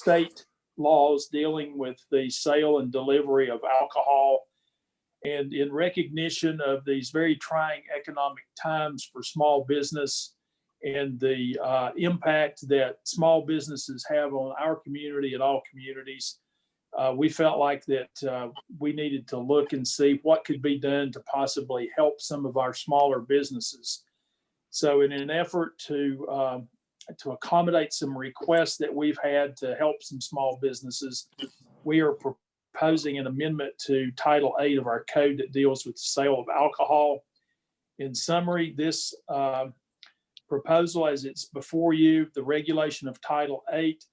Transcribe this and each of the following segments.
state laws dealing with the sale and delivery of alcohol. And in recognition of these very trying economic times for small business and the impact that small businesses have on our community and all communities, we felt like that we needed to look and see what could be done to possibly help some of our smaller businesses. So in an effort to accommodate some requests that we've had to help some small businesses, we are proposing an amendment to Title 8 of our code that deals with the sale of alcohol. In summary, this proposal, as it's before you, the regulation of Title 8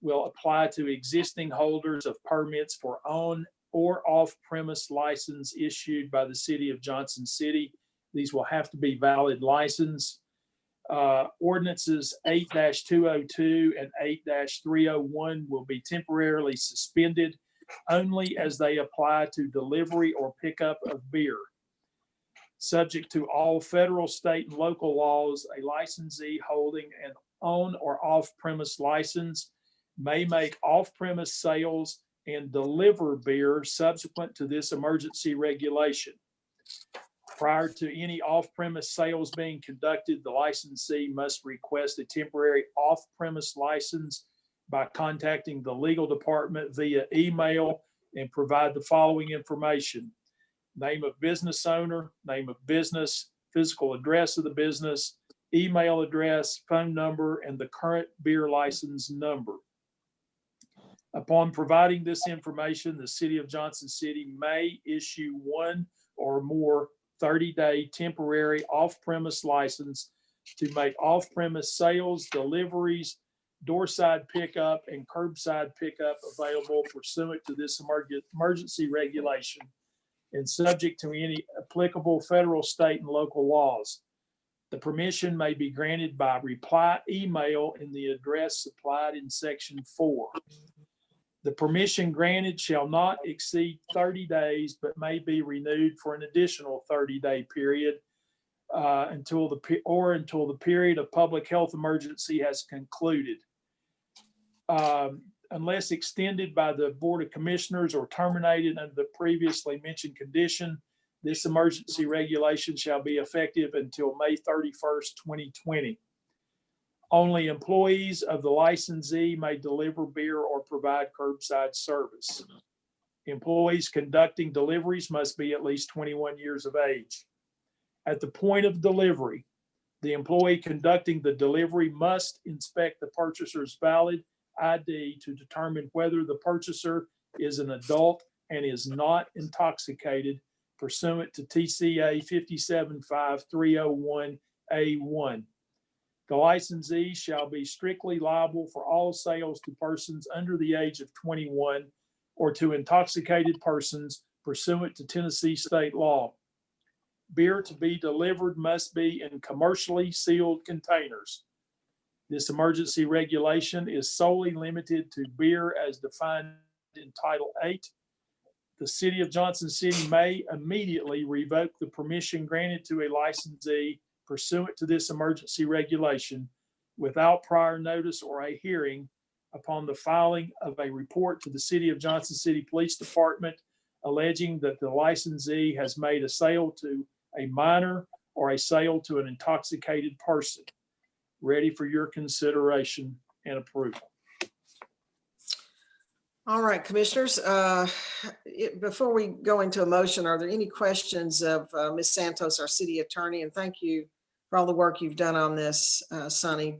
will apply to existing holders of permits for on or off-premise license issued by the City of Johnson City. These will have to be valid license. Ordinances 8-202 and 8-301 will be temporarily suspended only as they apply to delivery or pickup of beer. Subject to all federal, state, and local laws, a licensee holding an on or off-premise license may make off-premise sales and deliver beer subsequent to this emergency regulation. Prior to any off-premise sales being conducted, the licensee must request a temporary off-premise license by contacting the legal department via email and provide the following information: name of business owner, name of business, physical address of the business, email address, phone number, and the current beer license number. Upon providing this information, the City of Johnson City may issue one or more 30-day temporary off-premise license to make off-premise sales, deliveries, doorside pickup, and curbside pickup available pursuant to this emergency regulation and subject to any applicable federal, state, and local laws. The permission may be granted by reply email in the address supplied in Section 4. The permission granted shall not exceed 30 days, but may be renewed for an additional 30-day period until the period of public health emergency has concluded. Unless extended by the Board of Commissioners or terminated under the previously mentioned condition, this emergency regulation shall be effective until May 31st, 2020. Only employees of the licensee may deliver beer or provide curbside service. Employees conducting deliveries must be at least 21 years of age. At the point of delivery, the employee conducting the delivery must inspect the purchaser's valid ID to determine whether the purchaser is an adult and is not intoxicated pursuant to TCA 575301A1. The licensee shall be strictly liable for all sales to persons under the age of 21 or to intoxicated persons pursuant to Tennessee state law. Beer to be delivered must be in commercially sealed containers. This emergency regulation is solely limited to beer as defined in Title 8. The City of Johnson City may immediately revoke the permission granted to a licensee pursuant to this emergency regulation without prior notice or a hearing upon the filing of a report to the City of Johnson City Police Department alleging that the licensee has made a sale to a minor or a sale to an intoxicated person. Ready for your consideration and approval. All right, Commissioners, before we go into a motion, are there any questions of Ms. Santos, our City Attorney? And thank you for all the work you've done on this, Sonny.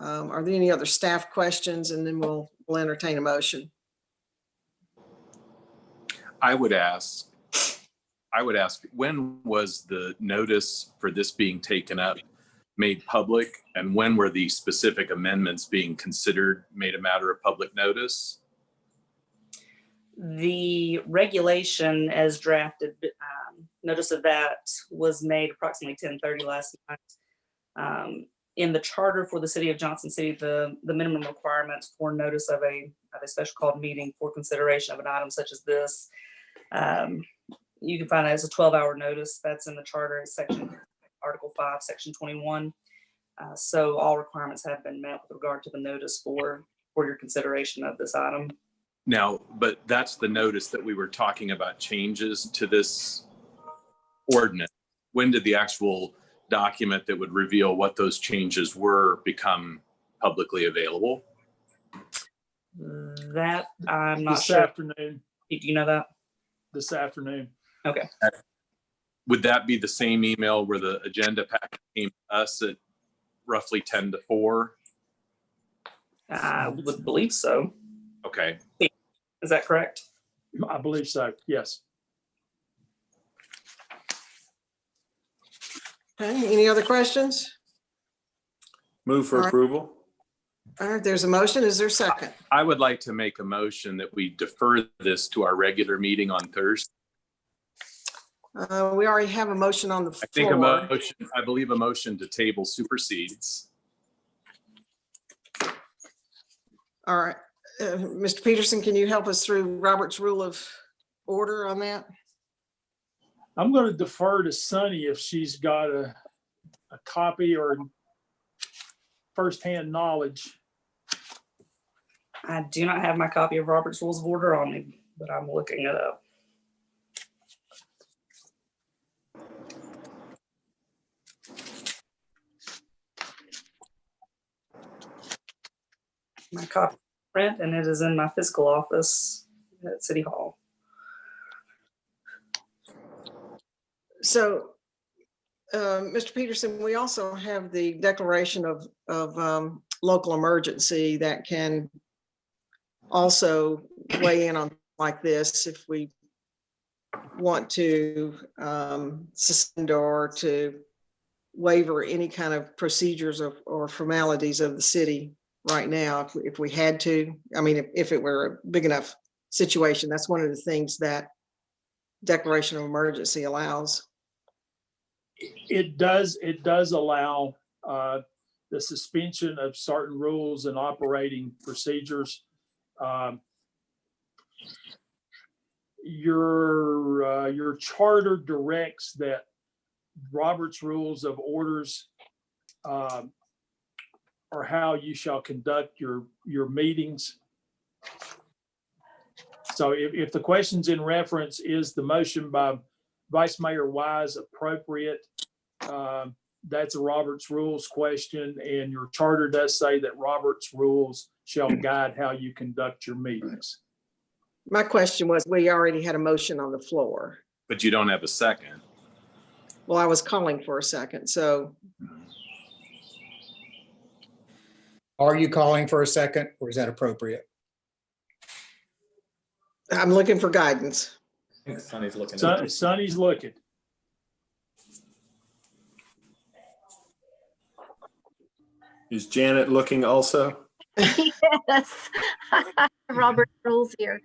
Are there any other staff questions? And then we'll entertain a motion. I would ask, when was the notice for this being taken up made public, and when were the specific amendments being considered made a matter of public notice? The regulation as drafted, notice of that was made approximately 10:30 last night. In the charter for the City of Johnson City, the minimum requirements for notice of a special called meeting for consideration of an item such as this, you can find that as a 12-hour notice. That's in the charter, Article 5, Section 21. So all requirements have been met with regard to the notice for for your consideration of this item. Now, but that's the notice that we were talking about changes to this ordinance. When did the actual document that would reveal what those changes were become publicly available? That I'm not This sure. afternoon, Do you know that? this afternoon. Okay. Would that be the same email where the agenda packet came to us at roughly 10 to 4? I would believe so. Okay. Is that correct? I believe so, yes. Okay, any other questions? Move for All right. approval. All right, there's a motion. Is there a second? I would like to make a motion that we defer this to our regular meeting on Thursday. We already have a motion on the I think floor. I believe a motion to table supersedes. All right, Mr. Peterson, can you help us through Robert's Rule of Order on that? I'm going to defer to Sunny if she's got a copy or firsthand knowledge. I do not have my copy of Robert's Rules of Order on me, but I'm looking it up. My copy is print, and it is in my physical office at City Hall. So, Mr. Peterson, we also have the declaration of local emergency that can also weigh in on like this if we want to suspend or to waiver any kind of procedures or formalities of the city right now, if we had to. I mean, if it were a big enough situation, that's one of the things that declaration of emergency allows. It does allow the suspension of certain rules and operating procedures. Your charter directs that Robert's Rules of Orders are how you shall conduct your meetings. So if the question's in reference, is the motion by Vice Mayor Wise appropriate? That's a Robert's Rules question, and your charter does say that Robert's Rules shall guide how you conduct your meetings. My question was, we already had a motion on the floor. But you don't have a second. Well, I was calling for a second, so Are you calling for a second, or is that appropriate? I'm looking for guidance. I think Sonny's looking. Sonny's looking. Is Janet looking also? Yes, Robert rules here.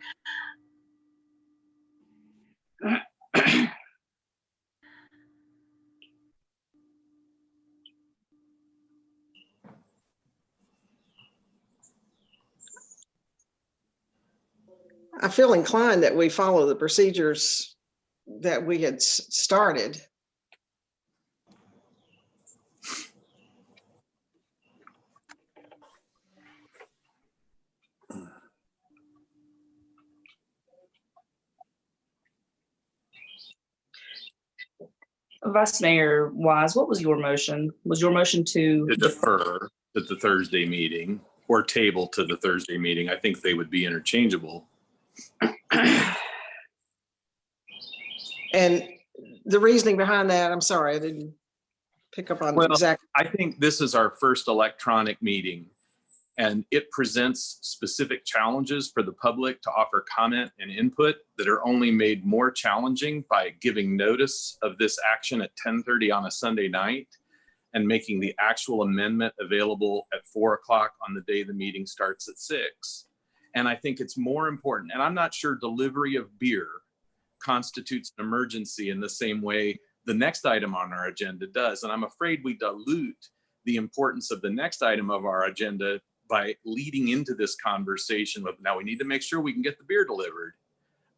I feel inclined that we follow the procedures that we had started. Vice Mayor Wise, what was your motion? Was your motion to To defer to the Thursday meeting or table to the Thursday meeting. I think they would be interchangeable. And the reasoning behind that, I'm sorry, I didn't pick up on Well, exactly. I think this is our first electronic meeting, and it presents specific challenges for the public to offer comment and input that are only made more challenging by giving notice of this action at 10:30 on a Sunday night and making the actual amendment available at 4 o'clock on the day the meeting starts at 6. And I think it's more important, and I'm not sure delivery of beer constitutes an emergency in the same way the next item on our agenda does. And I'm afraid we dilute the importance of the next item of our agenda by leading into this conversation of, now we need to make sure we can get the beer delivered.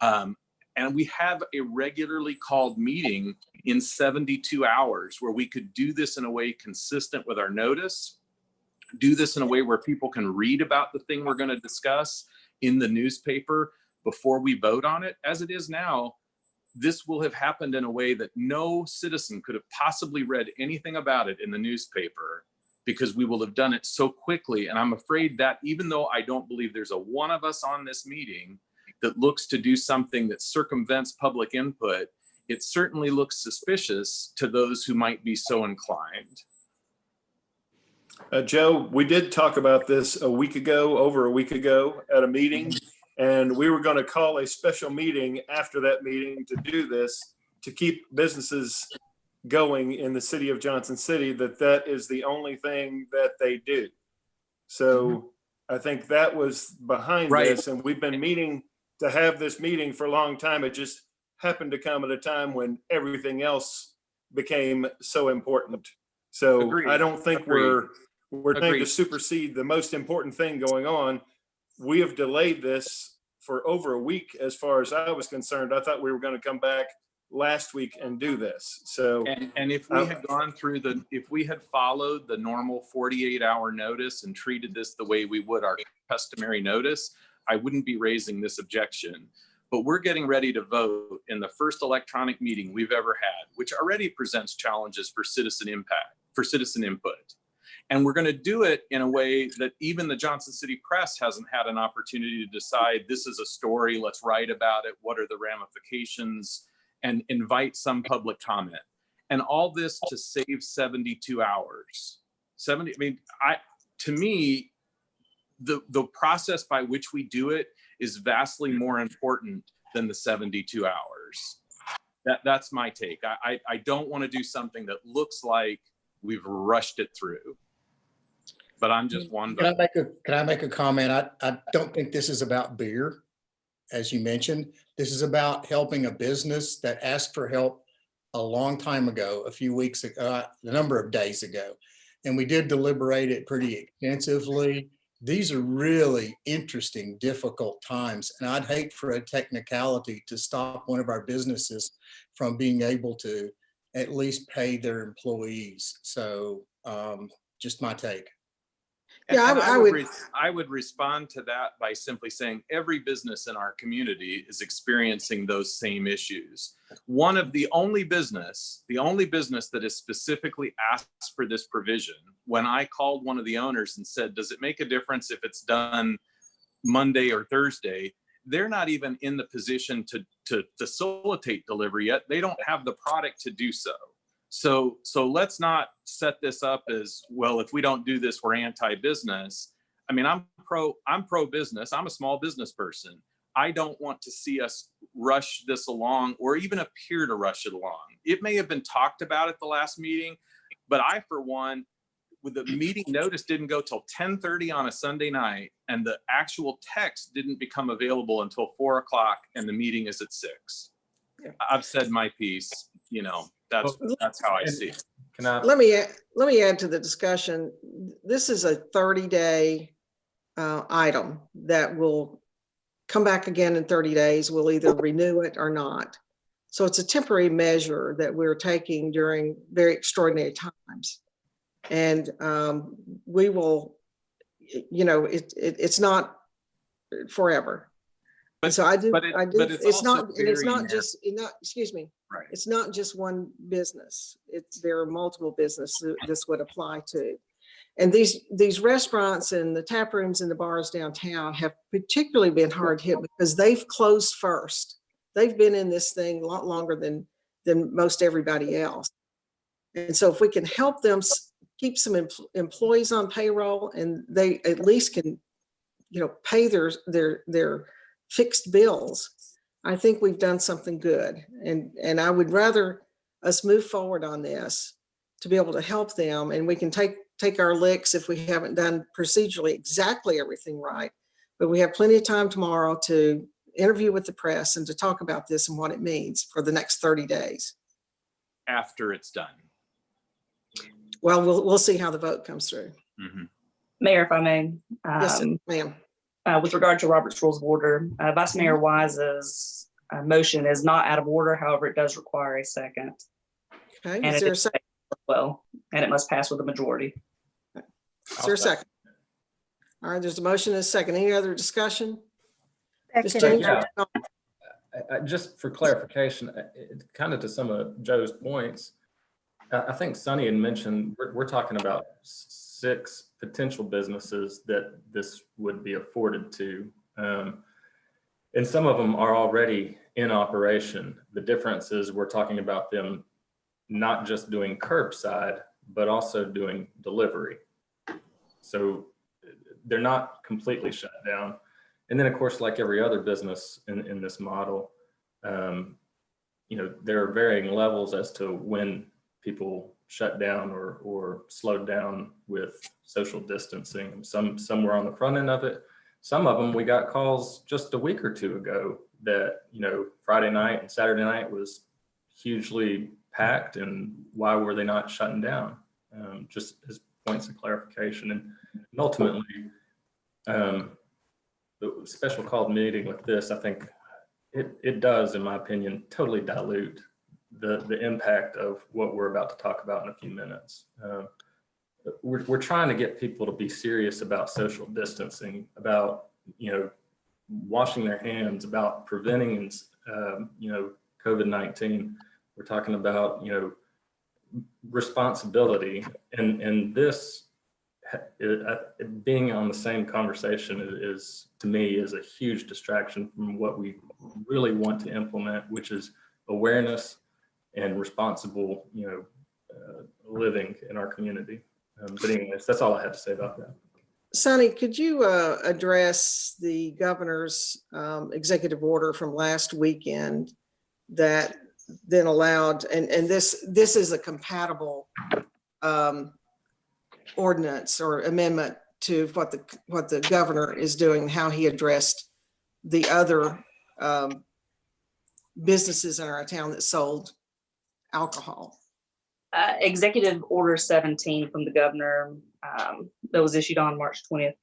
And we have a regularly called meeting in 72 hours where we could do this in a way consistent with our notice, do this in a way where people can read about the thing we're going to discuss in the newspaper before we vote on it. As it is now, this will have happened in a way that no citizen could have possibly read anything about it in the newspaper, because we will have done it so quickly. And I'm afraid that even though I don't believe there's a one of us on this meeting that looks to do something that circumvents public input, it certainly looks suspicious to those who might be so inclined. Joe, we did talk about this over a week ago at a meeting, and we were going to call a special meeting after that meeting to do this, to keep businesses going in the city of Johnson City, that is the only thing that they do. So I think that was behind this, and we've been meaning to have this meeting for a long time. It just happened to come at a time when everything else became so important. So Agreed. I don't think we're trying to Agreed. supersede the most important thing going on. We have delayed this for over a week as far as I was concerned. I thought we were going to come back last week and do this. So and if we had gone through if we had followed the normal 48-hour notice and treated this the way we would our customary notice, I wouldn't be raising this objection. But we're getting ready to vote in the first electronic meeting we've ever had, which already presents challenges for citizen input. And we're going to do it in a way that even the Johnson City Press hasn't had an opportunity to decide, this is a story, let's write about it, what are the ramifications, and invite some public comment. And all this to save 72 hours. To me, the process by which we do it is vastly more important than the 72 hours. That's my take. I don't want to do something that looks like we've rushed it through. But I'm just one. Can I make a comment? I don't think this is about beer, as you mentioned. This is about helping a business that asked for help a long time ago, a few weeks ago, a number of days ago. And we did deliberate it pretty extensively. These are really interesting, difficult times. And I'd hate for a technicality to stop one of our businesses from being able to at least pay their employees. So just my take. Yeah, I would respond to that by simply saying every business in our community is experiencing those same issues. One of the only business that is specifically asked for this provision, when I called one of the owners and said, does it make a difference if it's done Monday or Thursday? They're not even in the position to facilitate delivery yet. They don't have the product to do so. So let's not set this up as, well, if we don't do this, we're anti-business. I mean, I'm pro-business. I'm a small business person. I don't want to see us rush this along or even appear to rush it along. It may have been talked about at the last meeting, but I, for one, with the meeting notice didn't go till 10:30 on a Sunday night, and the actual text didn't become available until 4 o'clock, and the meeting is at 6. Yeah. I've said my piece, that's how I see it. Let me add to the discussion. This is a 30-day item that will come back again in 30 days. We'll either renew it or not. So it's a temporary measure that we're taking during very extraordinary times. And we will, it's not forever. So I do. It's not just one business. There are multiple businesses this would apply to. And these restaurants and the tap rooms and the bars downtown have particularly been hard hit because they've closed first. They've been in this thing a lot longer than most everybody else. And so if we can help them keep some employees on payroll, and they at least can, pay their fixed bills, I think we've done something good. And I would rather us move forward on this to be able to help them, and we can take our licks if we haven't done procedurally exactly everything right. But we have plenty of time tomorrow to interview with the press and to talk about this and what it means for the next 30 days. After it's done. Well, we'll see how the vote comes through. Mm-hmm. Mayor, if I may. Yes, ma'am. With regard to Robert's Rules of Order, Vice Mayor Wise's motion is not out of order. However, it does require a second. Okay, And is there a second? well, and it must pass with a majority. Is there a second? All right, there's a motion and a second. Any other discussion? Ms. Seconded. Jennings, Yeah. Just for clarification, kind of to some of Joe's points, I think Sonny had mentioned, we're talking about 6 potential businesses that this would be afforded to. And some of them are already in operation. The difference is we're talking about them not just doing curbside, but also doing delivery. So they're not completely shut down. And then, of course, like every other business in this model, there are varying levels as to when people shut down or slowed down with social distancing. Some were on the front end of it. Some of them, we got calls just a week or two ago that, Friday night and Saturday night was hugely packed, and why were they not shutting down? Just as points of clarification. And ultimately, the special called meeting like this, I think it does, in my opinion, totally dilute the impact of what we're about to talk about in a few minutes. We're trying to get people to be serious about social distancing, about, washing their hands, about preventing, COVID-19. We're talking about, responsibility, and this being on the same conversation is, to me, is a huge distraction from what we really want to implement, which is awareness and responsible, living in our community. But anyways, that's all I had to say about that. Sonny, could you address the governor's executive order from last weekend that then allowed, and this is a compatible ordinance or amendment to what the governor is doing, how he addressed the other businesses in our town that sold alcohol? Executive Order 17 from the governor that was issued on March 20th.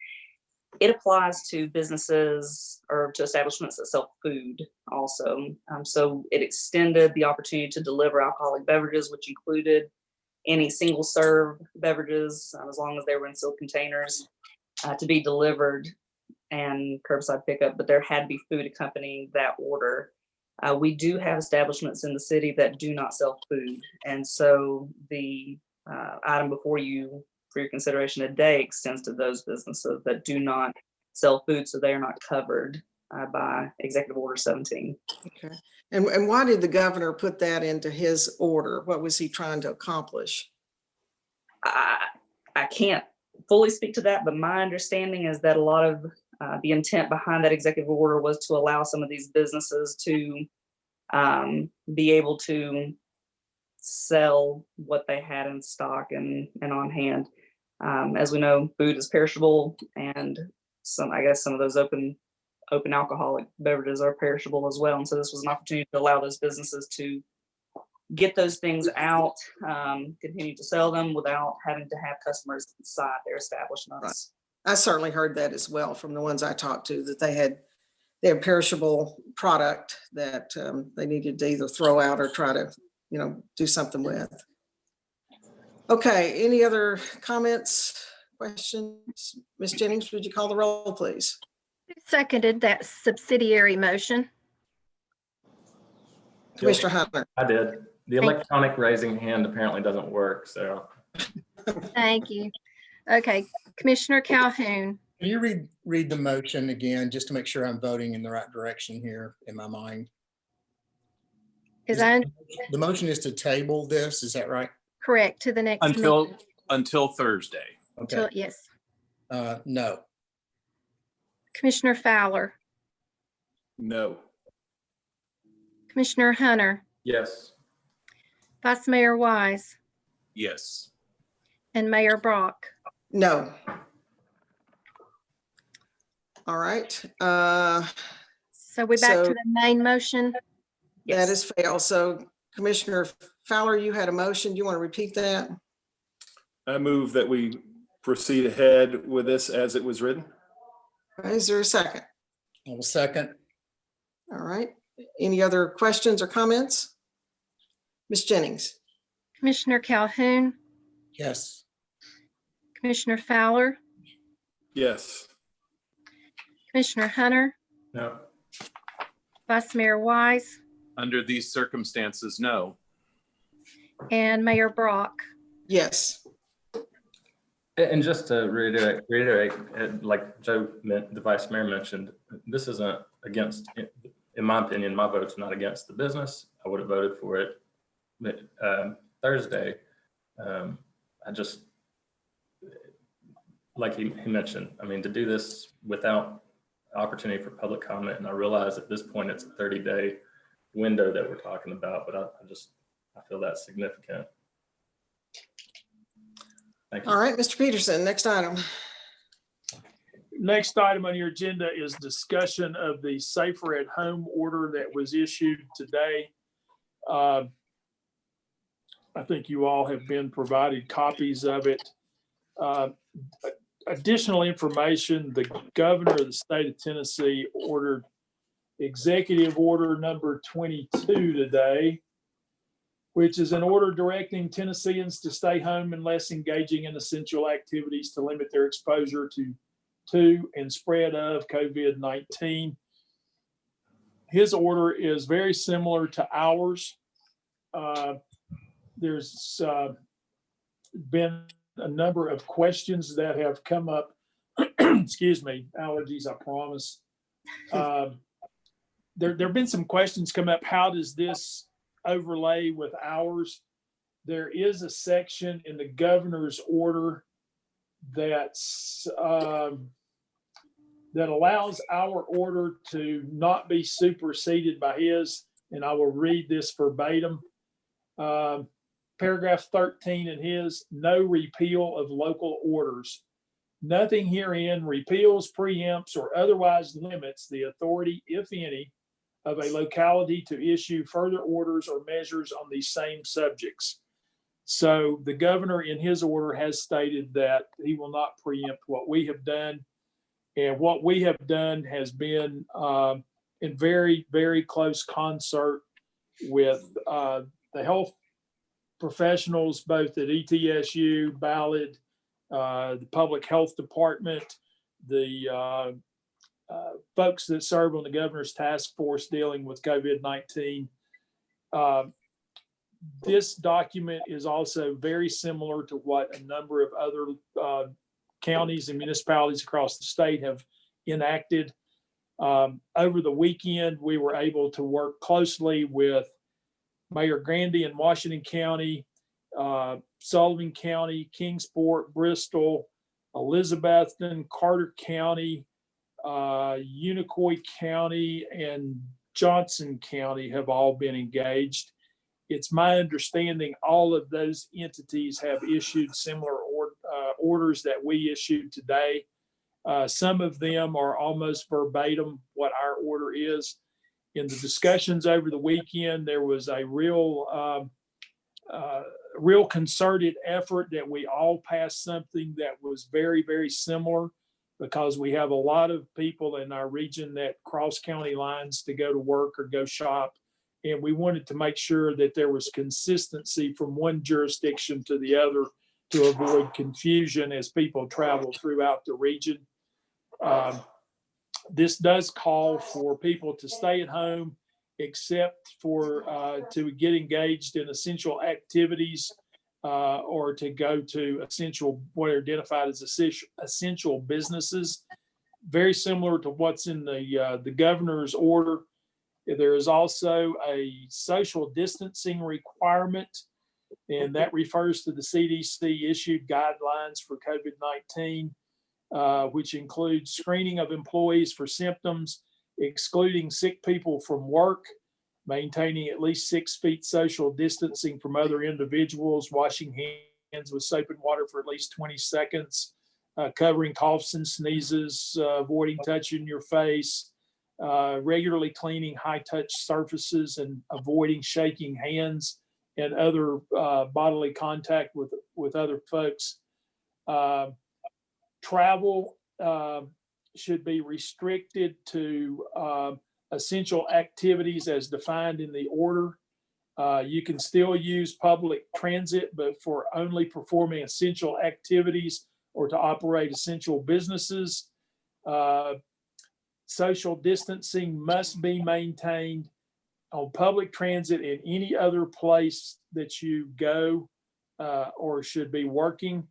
It applies to businesses or to establishments that sell food also. So it extended the opportunity to deliver alcoholic beverages, which included any single serve beverages, as long as they were in sealed containers, to be delivered and curbside pickup, but there had to be food accompanying that order. We do have establishments in the city that do not sell food. And so the item before you for your consideration today extends to those businesses that do not sell food, so they are not covered by Executive Order 17. Okay. And why did the governor put that into his order? What was he trying to accomplish? I can't fully speak to that, but my understanding is that a lot of the intent behind that executive order was to allow some of these businesses to be able to sell what they had in stock and on hand. As we know, food is perishable, and some of those open alcoholic beverages are perishable as well. And so this was an opportunity to allow those businesses to get those things out, continue to sell them without having to have customers inside their establishments. Right. I certainly heard that as well from the ones I talked to, that they had perishable product that they needed to either throw out or try to, do something with. Okay, any other comments, questions? Ms. Jennings, would you call the roll, please? Seconded that subsidiary motion. Commissioner Hunter. I did. The electronic raising hand apparently doesn't work, so. Thank you. Okay, Commissioner Calhoun. Can you read the motion again, just to make sure I'm voting in the right direction here in my mind? The motion is to table this, is that right? Correct, to the next meeting. Until Thursday. Okay. Yes. No. Commissioner Fowler, No. Commissioner Hunter, Yes. Vice Mayor Wise, Yes. and Mayor Brock. No. All right. So we're back So- to the main motion. That is failed. So Commissioner Fowler, you had a motion. Do you want to repeat that? I move that we proceed ahead with this as it was written. Is there a second? I will second. All right. Any other questions or comments? Ms. Jennings. Commissioner Calhoun, Yes. Commissioner Fowler, Yes. Commissioner Hunter, No. Vice Mayor Wise, Under these circumstances, no. and Mayor Brock. Yes. And just to reiterate, like the Vice Mayor mentioned, this isn't against, in my opinion, my vote's not against the business. I would have voted for it Thursday. I just, like he mentioned, I mean, to do this without opportunity for public comment, and I realize at this point it's a 30-day window that we're talking about, but I feel that's significant. Thank you. All right, Mr. Peterson, next item. Next item on your agenda is discussion of the Safer at Home order that was issued today. I think you all have been provided copies of it. Additional information, the governor of the state of Tennessee ordered executive order number 22 today, which is an order directing Tennesseans to stay home unless engaging in essential activities to limit their exposure to and spread of COVID-19. His order is very similar to ours. There's been a number of questions that have come up. Excuse me, allergies, I promise. There have been some questions come up. How does this overlay with ours? There is a section in the governor's order that's that allows our order to not be superseded by his, and I will read this verbatim. Paragraph 13 in his, no repeal of local orders. Nothing herein repeals, preempts, or otherwise limits the authority, if any, of a locality to issue further orders or measures on these same subjects. So the governor in his order has stated that he will not preempt what we have done. And what we have done has been in very, very close concert with the health professionals, both at ETSU, Ballard, the public health department, the folks that serve on the governor's task force dealing with COVID-19. This document is also very similar to what a number of other counties and municipalities across the state have enacted. Over the weekend, we were able to work closely with Mayor Grandy in Washington County, Sullivan County, Kingsport, Bristol, Elizabethton, Carter County, Unicoi County, and Johnson County have all been engaged. It's my understanding all of those entities have issued similar orders that we issued today. Some of them are almost verbatim what our order is. In the discussions over the weekend, there was a real concerted effort that we all passed something that was very, very similar, because we have a lot of people in our region that cross county lines to go to work or go shop. And we wanted to make sure that there was consistency from one jurisdiction to the other to avoid confusion as people travel throughout the region. This does call for people to stay at home, except for to get engaged in essential activities or to go to what are identified as essential businesses. Very similar to what's in the governor's order. There is also a social distancing requirement, and that refers to the CDC issued guidelines for COVID-19. Which includes screening of employees for symptoms, excluding sick people from work, maintaining at least 6 feet social distancing from other individuals, washing hands with soap and water for at least 20 seconds, covering coughs and sneezes, avoiding touching your face, regularly cleaning high-touch surfaces and avoiding shaking hands and other bodily contact with other folks. Travel should be restricted to essential activities as defined in the order. You can still use public transit, but for only performing essential activities or to operate essential businesses. Social distancing must be maintained on public transit and any other place that you go or should be working.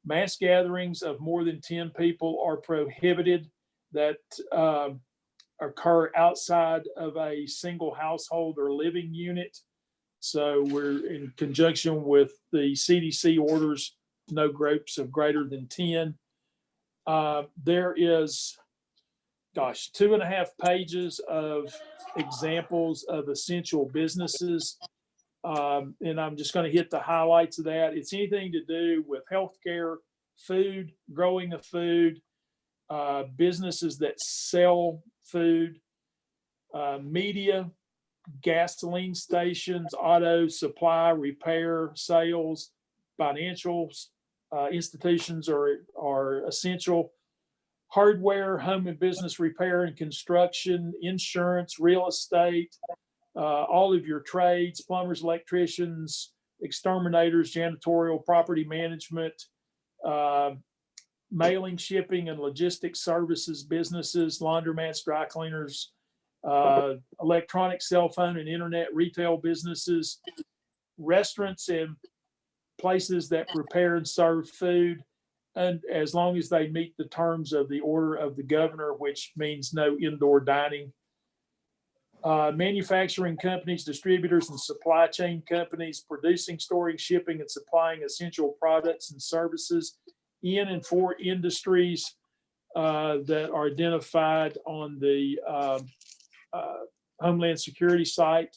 Mass gatherings of more than 10 people are prohibited that occur outside of a single household or living unit. So we're in conjunction with the CDC orders, no groups of greater than 10. There is, 2.5 pages of examples of essential businesses. And I'm just going to hit the highlights of that. It's anything to do with healthcare, food, growing of food, businesses that sell food, media, gasoline stations, auto supply, repair, sales, financials, institutions are essential. Hardware, home and business repair and construction, insurance, real estate, all of your trades, plumbers, electricians, exterminators, janitorial, property management, mailing, shipping, and logistics services businesses, laundromats, dry cleaners, electronic, cell phone, and internet retail businesses, restaurants and places that prepare and serve food, and as long as they meet the terms of the order of the governor, which means no indoor dining. Manufacturing companies, distributors, and supply chain companies producing, storing, shipping, and supplying essential products and services in and for industries that are identified on the Homeland Security site.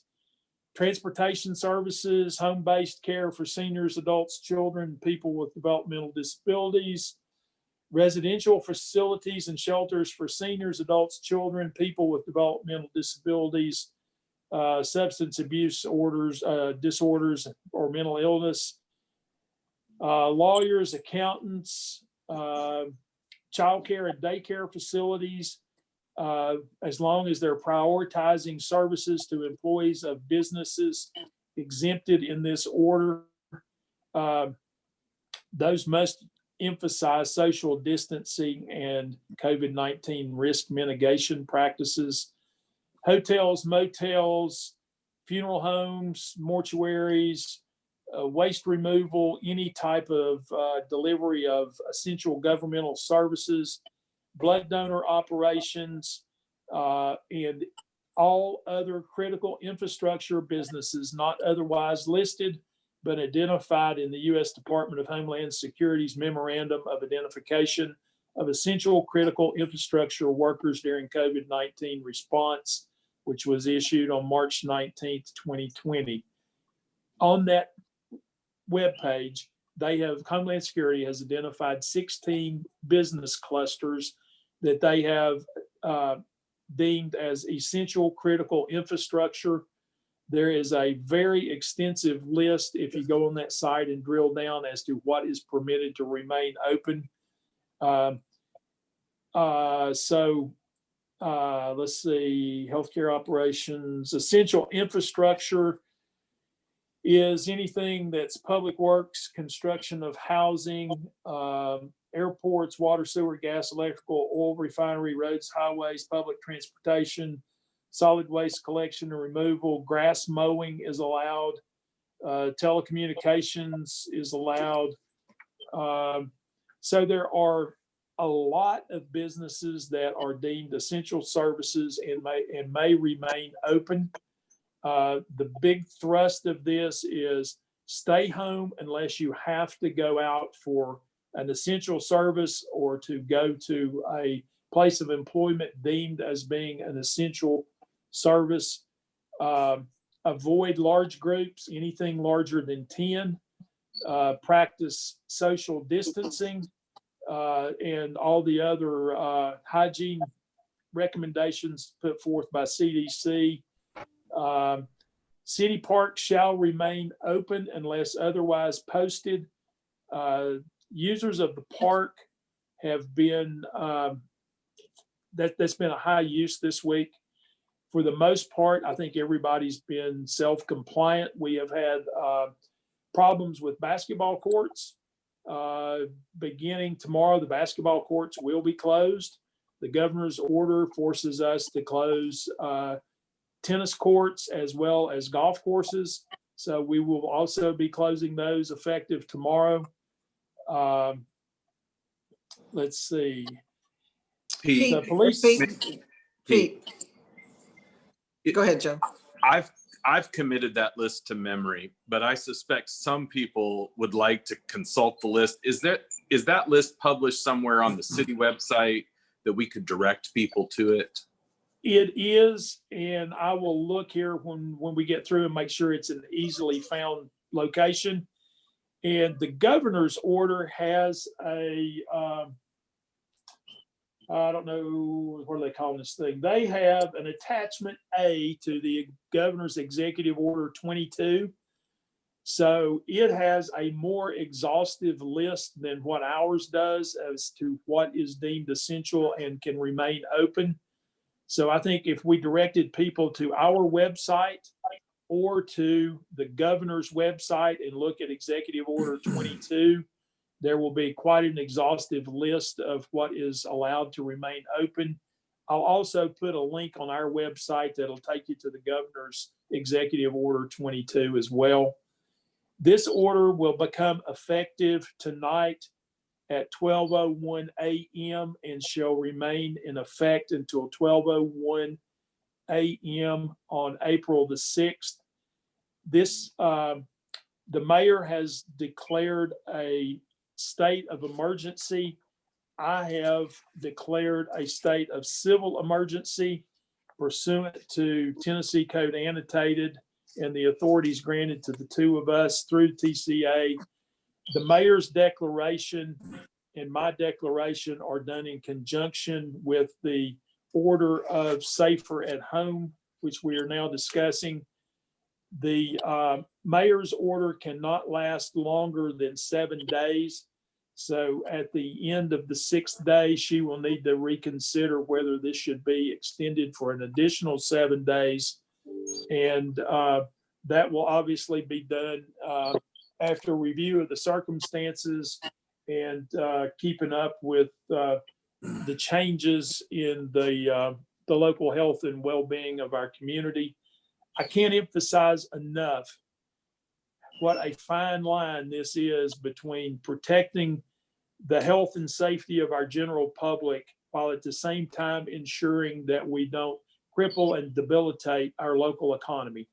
Transportation services, home-based care for seniors, adults, children, people with developmental disabilities, residential facilities and shelters for seniors, adults, children, people with developmental disabilities, substance abuse disorders, or mental illness, lawyers, accountants, childcare and daycare facilities, as long as they're prioritizing services to employees of businesses exempted in this order. Those must emphasize social distancing and COVID-19 risk mitigation practices. Hotels, motels, funeral homes, mortuaries, waste removal, any type of delivery of essential governmental services, blood donor operations, and all other critical infrastructure businesses not otherwise listed but identified in the U.S. Department of Homeland Security's Memorandum of Identification of Essential Critical Infrastructure Workers during COVID-19 response, which was issued on March 19th, 2020. On that webpage, Homeland Security has identified 16 business clusters that they have deemed as essential critical infrastructure. There is a very extensive list if you go on that site and drill down as to what is permitted to remain open. Let's see, healthcare operations, essential infrastructure is anything that's public works, construction of housing, airports, water, sewer, gas, electrical, oil refinery, roads, highways, public transportation, solid waste collection and removal, grass mowing is allowed, telecommunications is allowed. So there are a lot of businesses that are deemed essential services and may remain open. The big thrust of this is stay home unless you have to go out for an essential service or to go to a place of employment deemed as being an essential service. Avoid large groups, anything larger than 10. Practice social distancing and all the other hygiene recommendations put forth by CDC. City parks shall remain open unless otherwise posted. Users of the park have been, that's been a high use this week. For the most part, I think everybody's been self-compliant. We have had problems with basketball courts. Beginning tomorrow, the basketball courts will be closed. The governor's order forces us to close tennis courts as well as golf courses. So we will also be closing those effective tomorrow. Let's see. Pete, The police. Pete. Go ahead, Joe. I've committed that list to memory, but I suspect some people would like to consult the list. Is that list published somewhere on the city website that we could direct people to it? It is, and I will look here when we get through and make sure it's an easily found location. And the governor's order has I don't know, what do they call this thing? They have an attachment A to the governor's executive order 22. So it has a more exhaustive list than what ours does as to what is deemed essential and can remain open. So I think if we directed people to our website or to the governor's website and look at executive order 22, there will be quite an exhaustive list of what is allowed to remain open. I'll also put a link on our website that'll take you to the governor's executive order 22 as well. This order will become effective tonight at 12:01 a.m. and shall remain in effect until 12:01 a.m. on April the 6th. The mayor has declared a state of emergency. I have declared a state of civil emergency pursuant to Tennessee Code Annotated and the authorities granted to the two of us through TCA. The mayor's declaration and my declaration are done in conjunction with the order of Safer at Home, which we are now discussing. The mayor's order cannot last longer than 7 days. So at the end of the 6th day, she will need to reconsider whether this should be extended for an additional 7 days. And that will obviously be done after review of the circumstances and keeping up with the changes in the local health and well-being of our community. I can't emphasize enough what a fine line this is between protecting the health and safety of our general public while at the same time ensuring that we don't cripple and debilitate our local economy.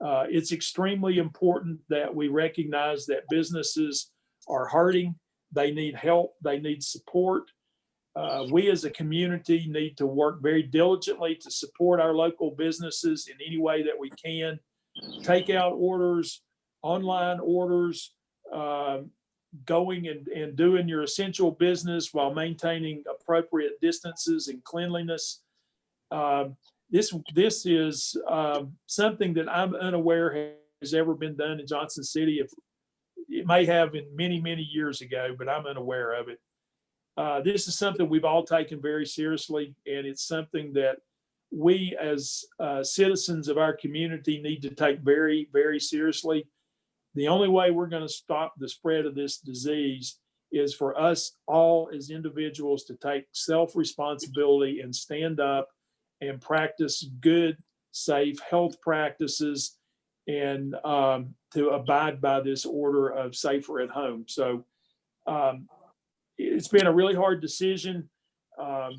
It's extremely important that we recognize that businesses are hurting. They need help. They need support. We as a community need to work very diligently to support our local businesses in any way that we can. Takeout orders, online orders, going and doing your essential business while maintaining appropriate distances and cleanliness. This is something that I'm unaware has ever been done in Johnson City. It may have in many, many years ago, but I'm unaware of it. This is something we've all taken very seriously, and it's something that we as citizens of our community need to take very, very seriously. The only way we're going to stop the spread of this disease is for us all as individuals to take self-responsibility and stand up and practice good, safe health practices and to abide by this order of Safer at Home. So it's been a really hard decision. There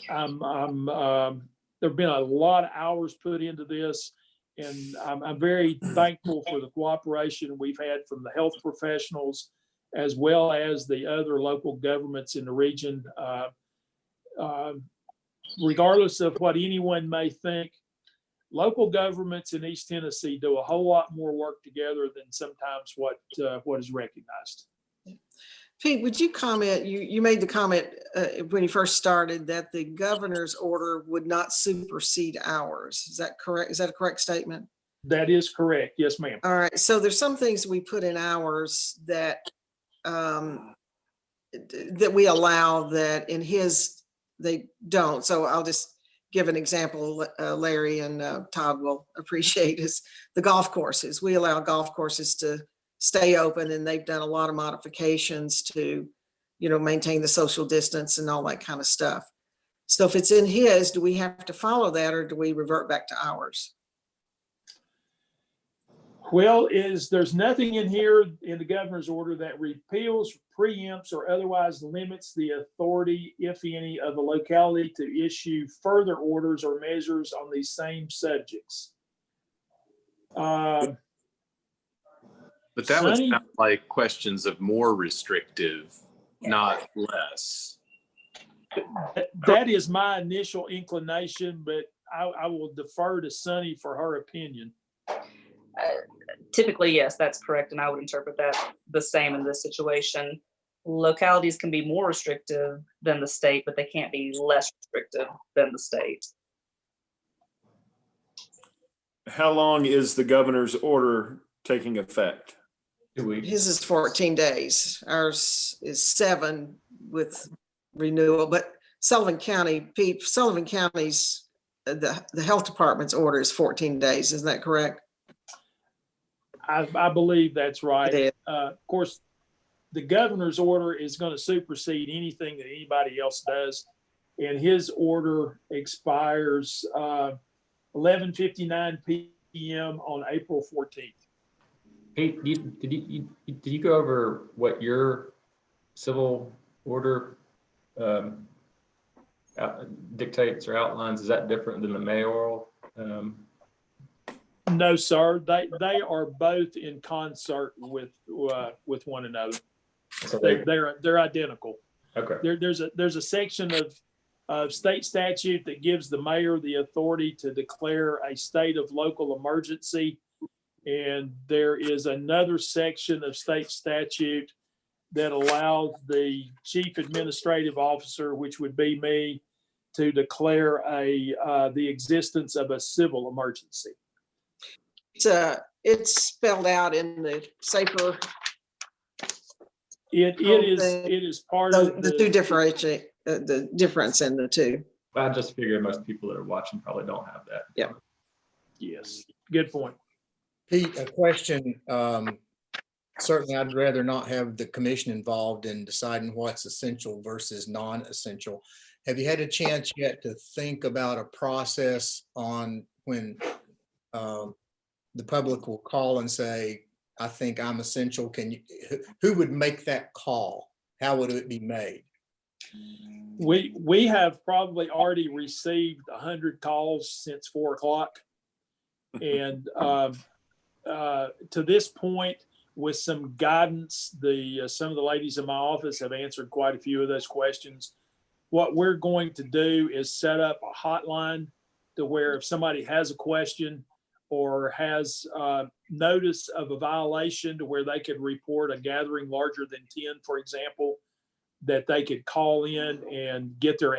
have been a lot of hours put into this, and I'm very thankful for the cooperation we've had from the health professionals as well as the other local governments in the region. Regardless of what anyone may think, local governments in East Tennessee do a whole lot more work together than sometimes what is recognized. Pete, would you comment, you made the comment when you first started that the governor's order would not supersede ours. Is that correct? Is that a correct statement? That is correct. Yes, ma'am. All right. So there's some things we put in ours that that we allow that in his, they don't. So I'll just give an example, Larry and Todd will appreciate, is the golf courses. We allow golf courses to stay open, and they've done a lot of modifications to, maintain the social distance and all that kind of stuff. So if it's in his, do we have to follow that, or do we revert back to ours? Well, there's nothing in here in the governor's order that repeals, preempts, or otherwise limits the authority, if any, of the locality to issue further orders or measures on these same subjects. But that would Sonny? sound like questions of more restrictive, not less. That is my initial inclination, but I will defer to Sonny for her opinion. Typically, yes, that's correct, and I would interpret that the same in this situation. Localities can be more restrictive than the state, but they can't be less restrictive than the state. How long is the governor's order taking effect? 2 weeks. His is 14 days. Ours is 7 with renewal, but Sullivan County's, the health department's order is 14 days. Isn't that correct? I believe that's right. It is. Of course, the governor's order is going to supersede anything that anybody else does. And his order expires 11:59 p.m. on April 14th. Pete, did you go over what your civil order dictates or outlines? Is that different than the mayoral? No, sir. They are both in concert with one another. So They're identical. okay. There's a section of state statute that gives the mayor the authority to declare a state of local emergency. And there is another section of state statute that allows the chief administrative officer, which would be me, to declare the existence of a civil emergency. It's spelled out in the safer. It is part of The two differentiate, the difference in the two. I just figured most people that are watching probably don't have that. Yeah. Yes, good point. Pete, a question. Certainly, I'd rather not have the commission involved in deciding what's essential versus non-essential. Have you had a chance yet to think about a process on when the public will call and say, I think I'm essential? Who would make that call? How would it be made? We have probably already received 100 calls since 4 o'clock. And to this point, with some guidance, some of the ladies in my office have answered quite a few of those questions. What we're going to do is set up a hotline to where if somebody has a question or has notice of a violation, to where they could report a gathering larger than 10, for example, that they could call in and get their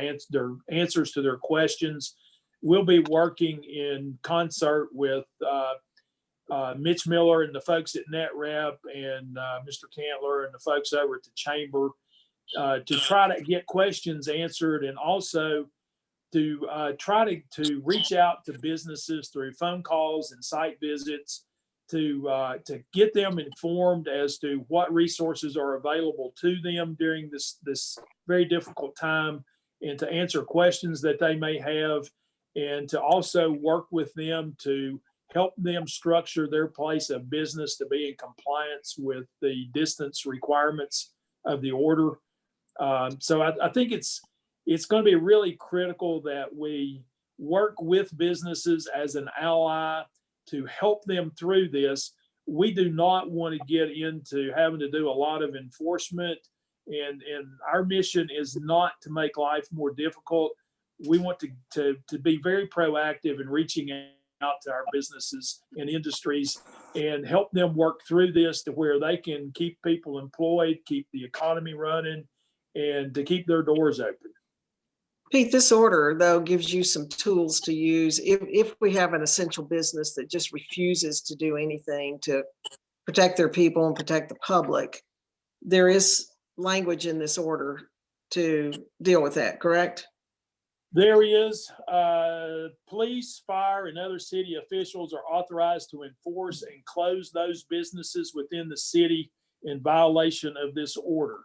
answers to their questions. We'll be working in concert with Mitch Miller and the folks at NetRep and Mr. Cantler and the folks over at the Chamber to try to get questions answered, and also to try to reach out to businesses through phone calls and site visits to get them informed as to what resources are available to them during this very difficult time, and to answer questions that they may have, and to also work with them to help them structure their place of business to be in compliance with the distance requirements of the order. So I think it's going to be really critical that we work with businesses as an ally to help them through this. We do not want to get into having to do a lot of enforcement, and our mission is not to make life more difficult. We want to be very proactive in reaching out to our businesses and industries and help them work through this to where they can keep people employed, keep the economy running, and to keep their doors open. Pete, this order, though, gives you some tools to use if we have an essential business that just refuses to do anything to protect their people and protect the public. There is language in this order to deal with that, correct? There is, police, fire, and other city officials are authorized to enforce and close those businesses within the city in violation of this order.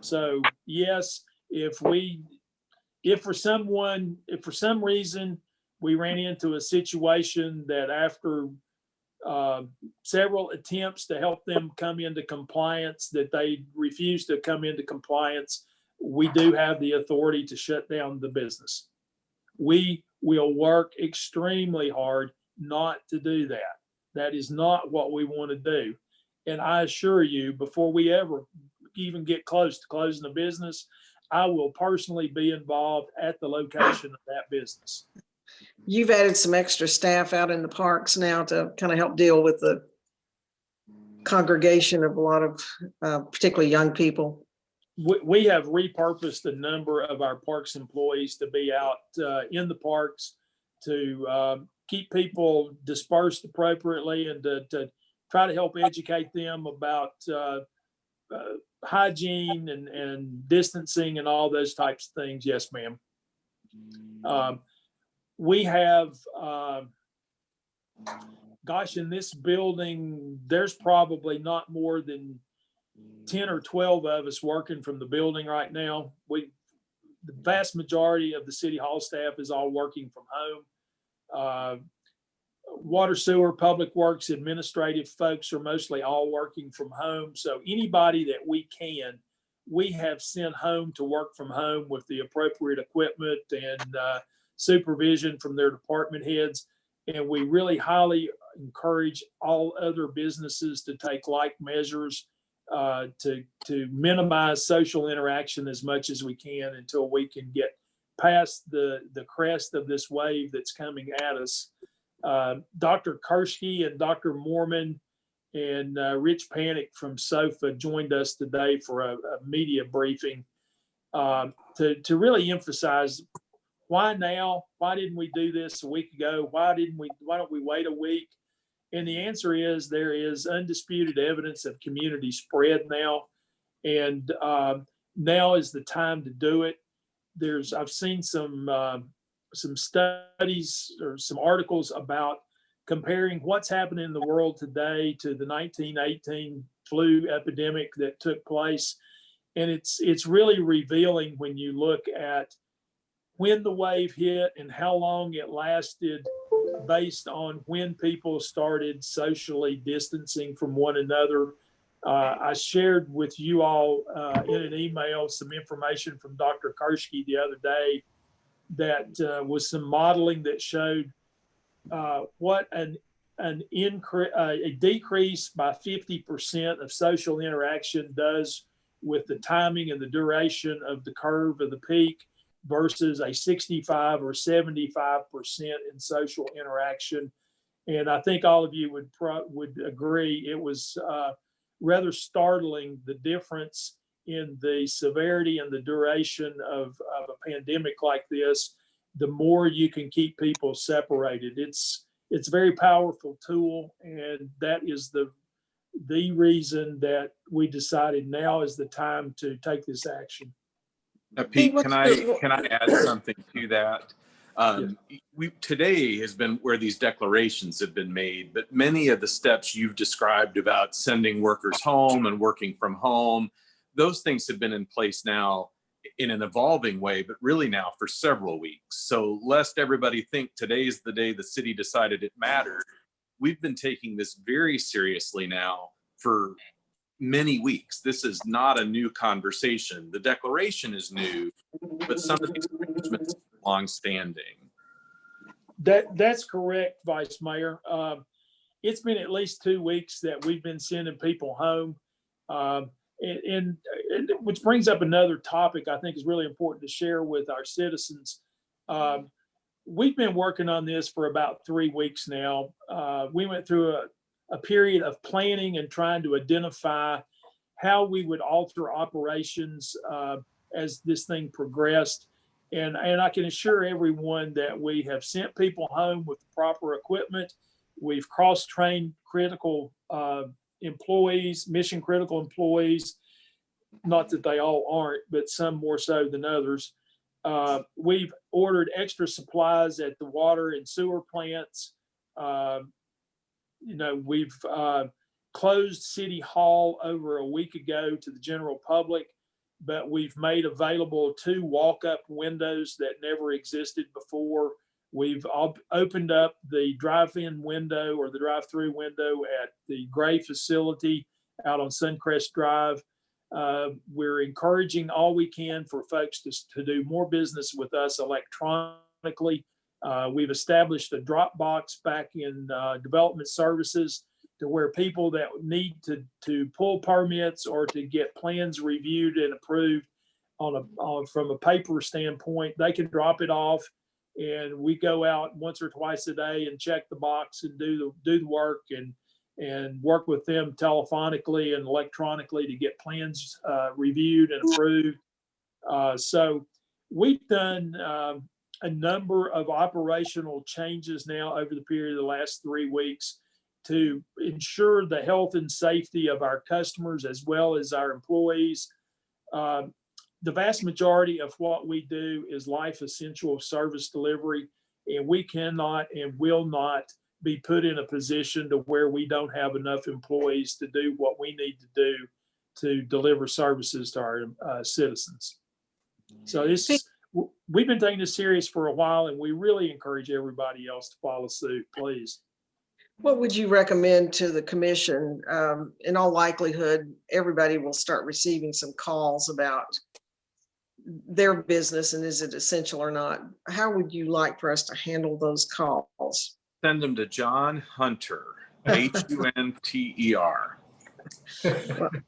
So yes, if for some reason we ran into a situation that after several attempts to help them come into compliance, that they refuse to come into compliance, we do have the authority to shut down the business. We will work extremely hard not to do that. That is not what we want to do. And I assure you, before we ever even get close to closing the business, I will personally be involved at the location of that business. You've added some extra staff out in the parks now to kind of help deal with the congregation of a lot of particularly young people. We have repurposed a number of our parks employees to be out in the parks to keep people dispersed appropriately and to try to help educate them about hygiene and distancing and all those types of things. Yes, ma'am. We have, gosh, in this building, there's probably not more than 10 or 12 of us working from the building right now. The vast majority of the city hall staff is all working from home. Water, sewer, public works, administrative folks are mostly all working from home. So anybody that we have sent home to work from home with the appropriate equipment and supervision from their department heads. And we really highly encourage all other businesses to take like measures to minimize social interaction as much as we can until we can get past the crest of this wave that's coming at us. Dr. Kershke and Dr. Mormon and Rich Panic from SOFA joined us today for a media briefing to really emphasize why now? Why didn't we do this a week ago? Why don't we wait a week? And the answer is there is undisputed evidence of community spread now. And now is the time to do it. I've seen some studies or some articles about comparing what's happening in the world today to the 1918 flu epidemic that took place. And it's really revealing when you look at when the wave hit and how long it lasted based on when people started socially distancing from one another. I shared with you all in an email some information from Dr. Kershke the other day that was some modeling that showed what a decrease by 50% of social interaction does with the timing and the duration of the curve of the peak versus a 65 or 75% in social interaction. And I think all of you would agree it was rather startling, the difference in the severity and the duration of a pandemic like this. The more you can keep people separated, it's a very powerful tool, and that is the reason that we decided now is the time to take this action. Pete, can I add something to that? Today has been where these declarations have been made, but many of the steps you've described about sending workers home and working from home, those things have been in place now in an evolving way, but really now for several weeks. So lest everybody think today's the day the city decided it mattered, we've been taking this very seriously now for many weeks. This is not a new conversation. The declaration is new, but some of these arrangements are longstanding. That's correct, Vice Mayor. It's been at least 2 weeks that we've been sending people home. And which brings up another topic I think is really important to share with our citizens. We've been working on this for about 3 weeks now. We went through a period of planning and trying to identify how we would alter operations as this thing progressed. And I can assure everyone that we have sent people home with the proper equipment. We've cross-trained critical employees, mission critical employees, not that they all aren't, but some more so than others. We've ordered extra supplies at the water and sewer plants. We've closed City Hall over a week ago to the general public, but we've made available 2 walk-up windows that never existed before. We've opened up the drive-in window or the drive-through window at the Gray facility out on Suncrest Drive. We're encouraging all we can for folks to do more business with us electronically. We've established a drop box back in development services to where people that need to pull permits or to get plans reviewed and approved from a paper standpoint, they can drop it off, and we go out once or twice a day and check the box and do the work and work with them telephonically and electronically to get plans reviewed and approved. So we've done a number of operational changes now over the period of the last 3 weeks to ensure the health and safety of our customers as well as our employees. The vast majority of what we do is life essential service delivery, and we cannot and will not be put in a position to where we don't have enough employees to do what we need to do to deliver services to our citizens. So we've been taking this serious for a while, and we really encourage everybody else to follow suit, please. What would you recommend to the commission? In all likelihood, everybody will start receiving some calls about their business and is it essential or not. How would you like for us to handle those calls? Send them to John Hunter, Hunter.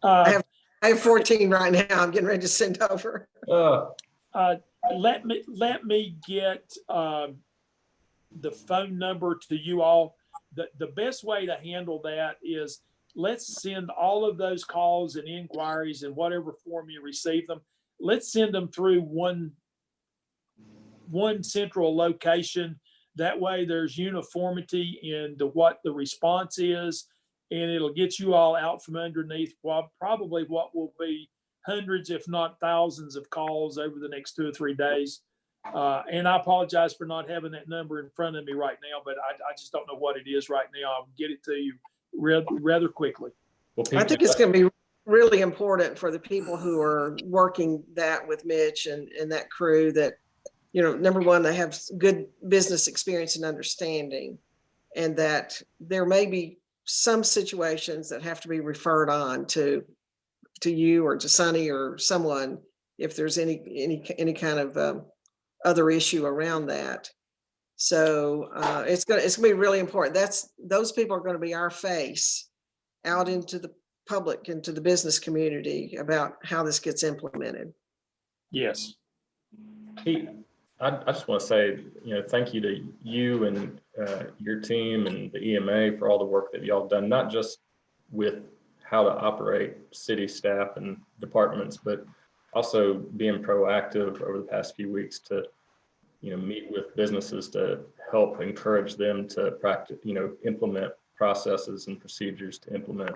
I have 14 right now. I'm getting ready to send over. Let me get the phone number to you all. The best way to handle that is let's send all of those calls and inquiries in whatever form you receive them. Let's send them through one central location. That way there's uniformity into what the response is, and it'll get you all out from underneath probably what will be hundreds, if not thousands of calls over the next 2 or 3 days. And I apologize for not having that number in front of me right now, but I just don't know what it is right now. I'll get it to you rather quickly. I think it's going to be really important for the people who are working that with Mitch and that crew that, number one, they have good business experience and understanding, and that there may be some situations that have to be referred on to you or to Sonny or someone if there's any kind of other issue around that. So it's gonna be really important. Those people are going to be our face out into the public, into the business community about how this gets implemented. Yes. Pete, I just want to say, thank you to you and your team and the EMA for all the work that y'all done, not just with how to operate city staff and departments, but also being proactive over the past few weeks to, meet with businesses to help encourage them to practice, implement processes and procedures to implement,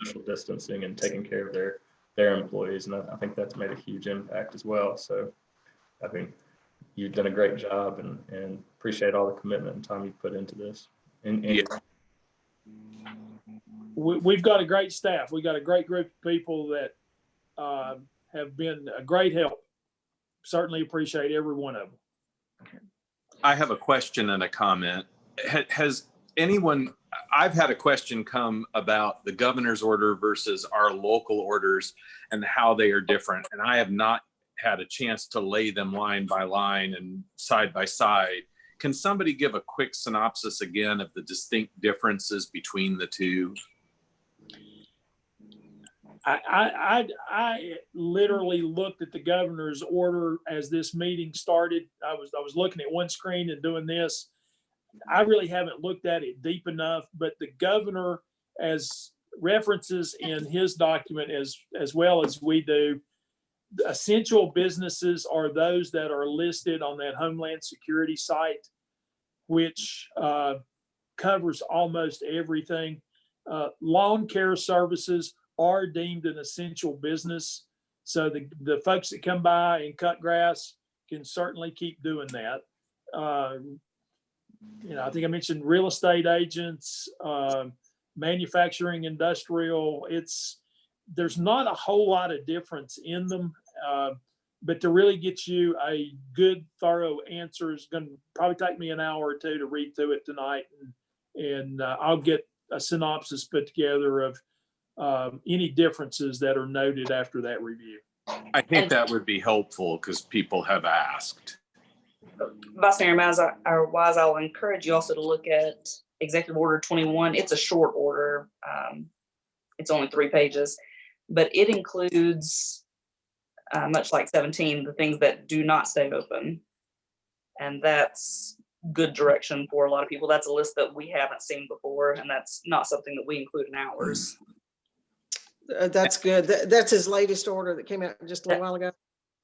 social distancing and taking care of their employees. And I think that's made a huge impact as well. So I think you've done a great job and appreciate all the commitment and time you put into this. Yeah. We've got a great staff. We got a great group of people that have been a great help. Certainly appreciate every one of them. I have a question and a comment. Has anyone, I've had a question come about the governor's order versus our local orders and how they are different. And I have not had a chance to lay them line by line and side by side. Can somebody give a quick synopsis again of the distinct differences between the two? I literally looked at the governor's order as this meeting started. I was looking at one screen and doing this. I really haven't looked at it deep enough, but the governor, as references in his document as well as we do, the essential businesses are those that are listed on that Homeland Security site, which covers almost everything. Lawn care services are deemed an essential business. So the folks that come by and cut grass can certainly keep doing that. I think I mentioned real estate agents, manufacturing, industrial. There's not a whole lot of difference in them, but to really get you a good, thorough answer is going to probably take me an hour or two to read through it tonight, and I'll get a synopsis put together of any differences that are noted after that review. I think that would be helpful because people have asked. Vice Mayor, I'll encourage you also to look at Executive Order 21. It's a short order. It's only 3 pages, but it includes, much like 17, the things that do not stay open. And that's good direction for a lot of people. That's a list that we haven't seen before, and that's not something that we include in ours. That's good. That's his latest order that came out just a little while ago.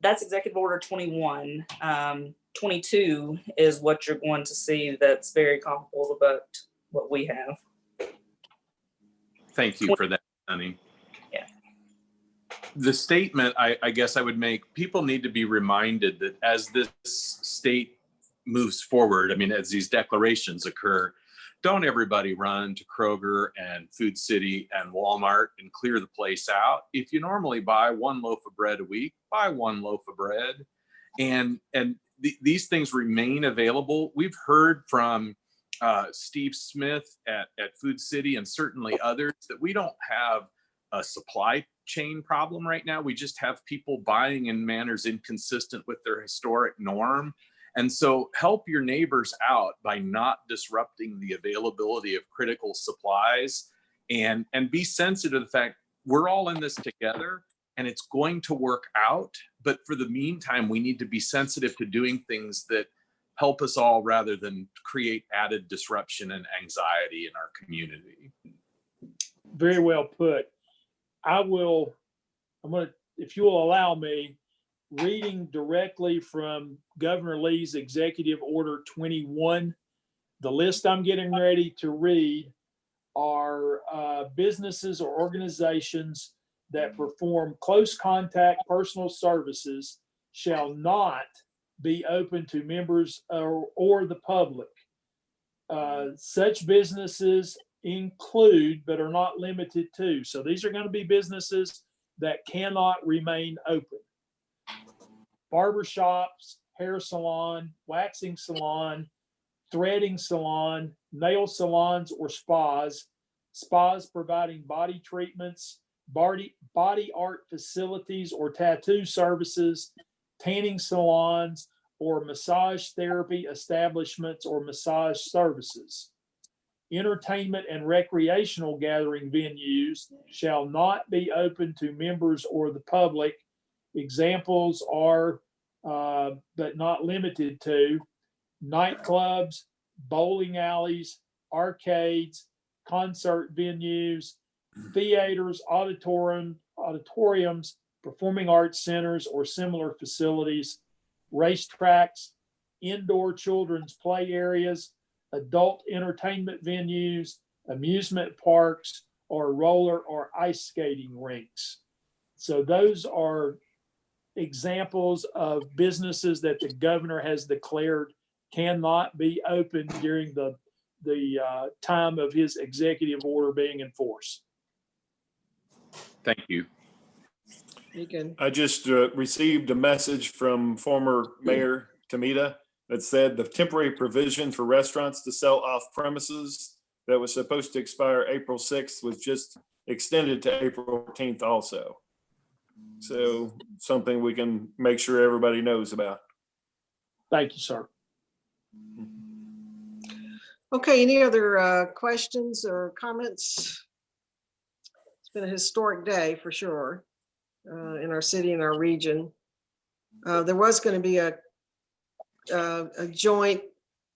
That's Executive Order 21. 22 is what you're going to see that's very comparable to what we have. Thank you for that, Honey. Yeah. The statement I guess I would make, people need to be reminded that as this state moves forward, I mean, as these declarations occur, don't everybody run to Kroger and Food City and Walmart and clear the place out. If you normally buy 1 loaf of bread a week, buy 1 loaf of bread. And these things remain available. We've heard from Steve Smith at Food City and certainly others that we don't have a supply chain problem right now. We just have people buying in manners inconsistent with their historic norm. And so help your neighbors out by not disrupting the availability of critical supplies, and be sensitive to the fact we're all in this together and it's going to work out. But for the meantime, we need to be sensitive to doing things that help us all rather than create added disruption and anxiety in our community. Very well put. I'm going to, if you will allow me, reading directly from Governor Lee's Executive Order 21, the list I'm getting ready to read are businesses or organizations that perform close contact personal services shall not be open to members or the public. Such businesses include, but are not limited to. So these are going to be businesses that cannot remain open. Barbershops, hair salon, waxing salon, threading salon, nail salons or spas, spas providing body treatments, body art facilities or tattoo services, tanning salons, or massage therapy establishments or massage services. Entertainment and recreational gathering venues shall not be open to members or the public. Examples are, but not limited to, nightclubs, bowling alleys, arcades, concert venues, theaters, auditoriums, performing arts centers or similar facilities, racetracks, indoor children's play areas, adult entertainment venues, amusement parks, or roller or ice skating rinks. So those are examples of businesses that the governor has declared cannot be open during the time of his executive order being enforced. Thank you. You can. I just received a message from former Mayor Tamita that said the temporary provision for restaurants to sell off premises that was supposed to expire April 6th was just extended to April 14th also. So something we can make sure everybody knows about. Thank you, sir. Okay, any other questions or comments? It's been a historic day for sure in our city and our region. There was going to be a joint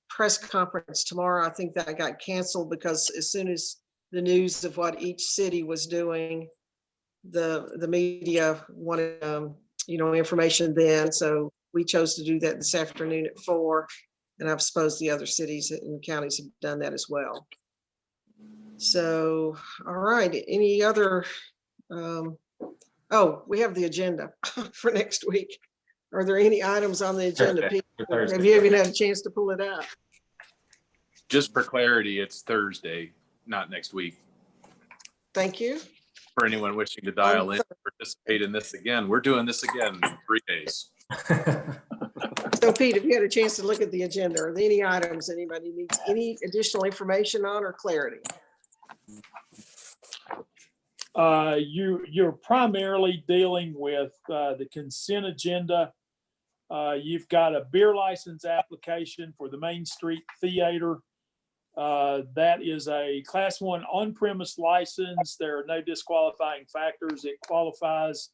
press conference tomorrow. I think that got canceled because as soon as the news of what each city was doing, the media wanted information then. So we chose to do that this afternoon at 4. And I suppose the other cities and counties have done that as well. So, all right, any other Oh, we have the agenda for next week. Are there any items on the agenda? Thursday, Pete? for Thursday. Have you even had a chance to pull it out? Just for clarity, it's Thursday, not next week. Thank you. For anyone wishing to dial in, participate in this again. We're doing this again in 3 days. So Pete, have you had a chance to look at the agenda? Are there any items anybody needs any additional information on or clarity? You're primarily dealing with the consent agenda. You've got a beer license application for the Main Street Theater. That is a Class 1 on-premise license. There are no disqualifying factors. It qualifies.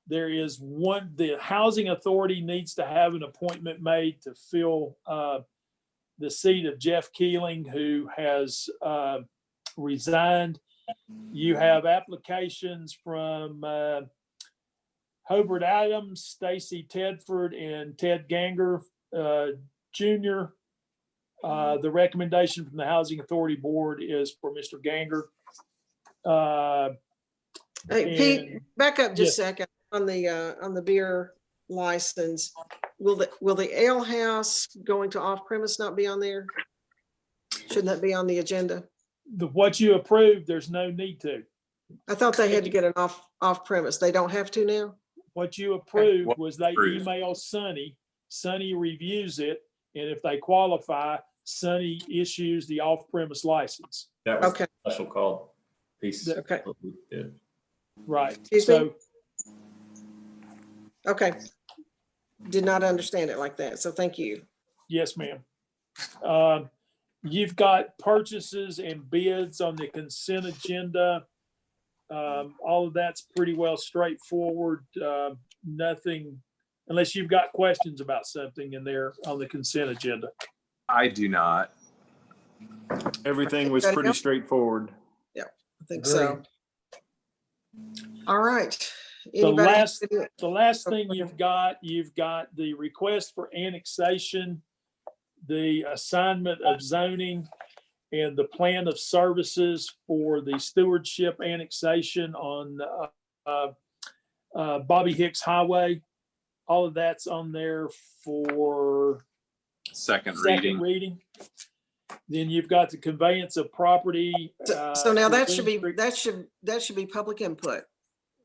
There is one, the Housing Authority needs to have an appointment made to fill the seat of Jeff Keeling, who has resigned. You have applications from Hobart Adams, Stacy Tedford, and Ted Ganger Jr. The recommendation from the Housing Authority Board is for Mr. Ganger. Hey, Pete, And- back up just Yes. a second on the beer license. Will the ale house going to off premise not be on there? Shouldn't that be on the agenda? What you approved, there's no need to. I thought they had to get an off premise. They don't have to now? What you approved What was they approved? email Sonny, Sonny reviews it, and if they qualify, Sonny issues the off-premise license. That was Okay. the special call piece. Okay. that we did. Right. Excuse me? So, Okay. Did not understand it like that. So thank you. yes, ma'am. You've got purchases and bids on the consent agenda. All of that's pretty well straightforward. Nothing, unless you've got questions about something in there on the consent agenda. I do not. Everything was Ready to pretty go? straightforward. I think so. All right. The Anybody? last thing you've got the request for annexation, the assignment of zoning, and the plan of services for the stewardship annexation on Bobby Hicks Highway. All of that's on there for Second second reading. reading. Then you've got the conveyance of property. So now for that should be, Green Creek. that should be public input.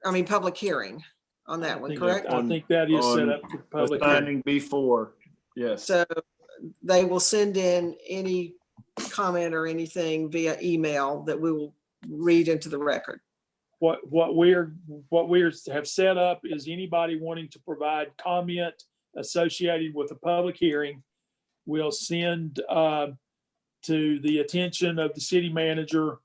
I mean, public hearing on that one, I think- correct? I think that is set up for public hearing. Assigning B4, yes. So they will send in any comment or anything via email that we will read into the record. What we have set up is anybody wanting to provide comment associated with a public hearing will send to the attention of the city manager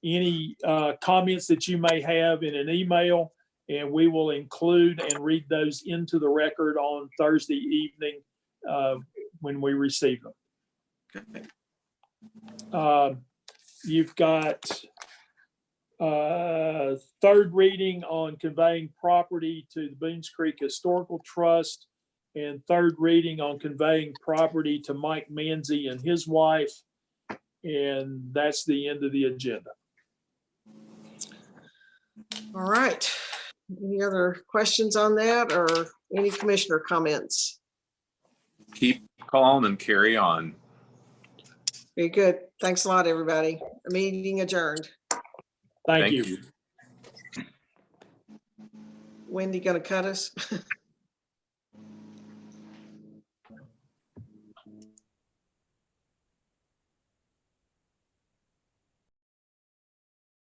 any comments that you may have in an email, and we will include and read those into the record on Thursday evening when we receive them. You've got third reading on conveying property to the Boones Creek Historical Trust, and third reading on conveying property to Mike Manzi and his wife. And that's the end of the agenda. All right. Any other questions on that or any commissioner comments? Keep calm and carry on. Very good. Thanks a lot, everybody. Meeting adjourned. Thank you. Wendy gonna cut us?